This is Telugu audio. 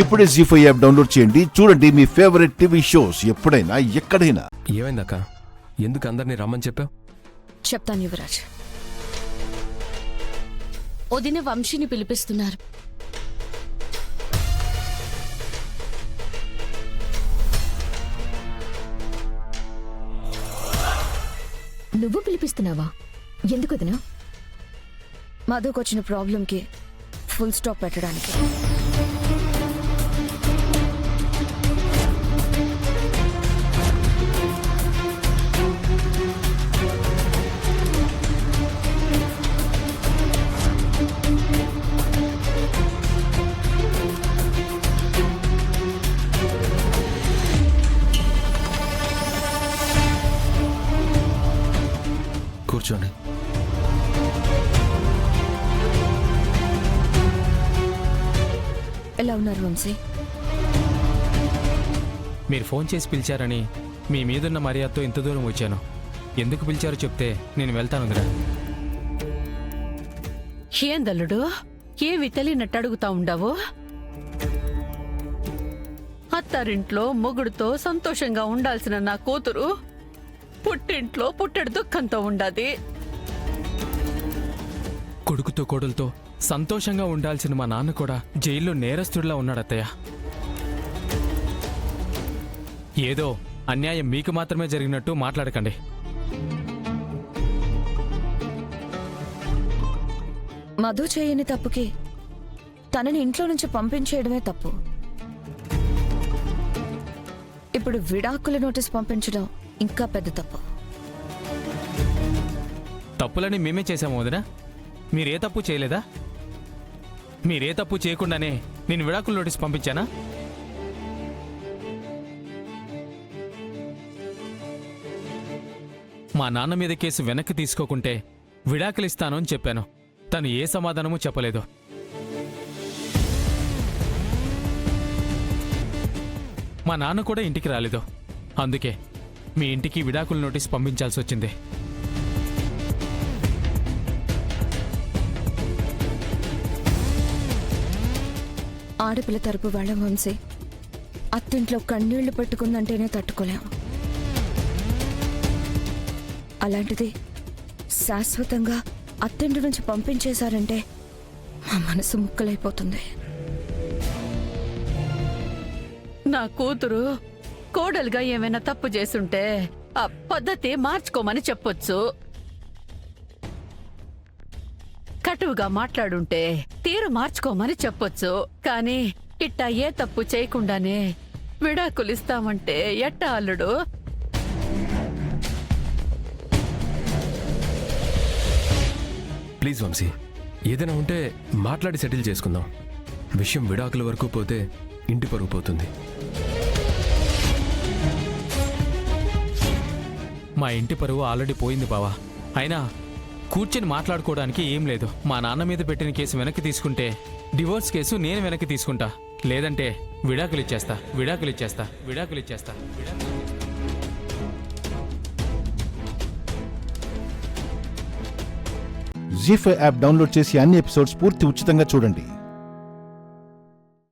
ఇప్పుడే జీ5 యాప్ డౌన్లోడ్ చేయండి. చూడండి మీ ఫేవరెట్ టీవీ షోస్ ఎప్పుడైనా ఎక్కడైనా. ఏమైందక్క? ఎందుకు అందరినీ రమ్మని చెప్పావు? చెప్తాను యువరాజ్. వదిన వంశీని పిలిపిస్తున్నారు. నువ్వు పిలిపిస్తున్నావా? ఎందుకు వదినా? మధుకొచ్చిన ప్రాబ్లంకి ఫుల్ స్టాప్ పెట్టడానికి. కూర్చోండి. ఎలా ఉన్నారు వంశీ? మీరు ఫోన్ చేసి పిలిచారని మీ మీదున్న మర్యాదతో ఇంత దూరం వచ్చాను. ఎందుకు పిలిచారో చెప్తే నేను వెళ్తానురా. ఏందల్లుడు, ఏవి తెలియనట్టు అడుగుతా ఉండవు? అత్తారింట్లో మొగుడుతో సంతోషంగా ఉండాల్సిన నా కూతురు పుట్టింట్లో పుట్టెడు దుఃఖంతో ఉండాది. కొడుకుతో కోడలతో సంతోషంగా ఉండాల్సిన మా నాన్న కూడా జైల్లో నేరస్తుడిలా ఉన్నాడత్తయ్య. ఏదో అన్యాయం మీకు మాత్రమే జరిగినట్టు మాట్లాడకండి. మధు చేయని తప్పుకి తనని ఇంట్లో నుంచి పంపించేయడమే తప్పు. ఇప్పుడు విడాకుల నోటీస్ పంపించడం ఇంకా పెద్ద తప్పు. తప్పులని మేమే చేశాము వదినా. మీరే తప్పు చేయలేదా? మీరే తప్పు చేయకుండానే నేను విడాకుల నోటీస్ పంపించానా? మా నాన్న మీద కేసు వెనక్కి తీసుకోకుంటే విడాకులు ఇస్తాను అని చెప్పాను. తను ఏ సమాధానమూ చెప్పలేదు. మా నాన్న కూడా ఇంటికి రాలేదు. అందుకే మీ ఇంటికి విడాకుల నోటీస్ పంపించాల్సి వచ్చింది. ఆడపిల్ల తరపు వాళ్ళ వంశీ అత్తింట్లో కన్నీళ్లు పెట్టుకుందంటేనే తట్టుకోలేం. అలాంటిది శాశ్వతంగా అత్తింటి నుంచి పంపించేశారంటే మా మనసు ముక్కలైపోతుంది. నా కూతురు కోడలుగా ఏమైనా తప్పు చేసుంటే ఆ పద్ధతి మార్చుకోమని చెప్పొచ్చు. కటువుగా మాట్లాడుంటే తీరు మార్చుకోమని చెప్పొచ్చు. కానీ ఇట్టా ఏ తప్పు చేయకుండానే విడాకులు ఇస్తామంటే ఎట్టా అల్లుడు? ప్లీజ్ వంశీ, ఏదైనా ఉంటే మాట్లాడి సెటిల్ చేసుకుందాం. విషయం విడాకుల వరకు పోతే ఇంటి పరుగు పోతుంది. మా ఇంటి పరువు ఆల్రెడీ పోయింది బావా. అయినా కూర్చొని మాట్లాడుకోవడానికి ఏం లేదు. మా నాన్న మీద పెట్టిన కేసు వెనక్కి తీసుకుంటే డివోర్స్ కేసు నేను వెనక్కి తీసుకుంటా. లేదంటే విడాకులు ఇచ్చేస్తా. జీ5 యాప్ డౌన్లోడ్ చేసి అన్ని ఎపిసోడ్స్ పూర్తి ఉచితంగా చూడండి.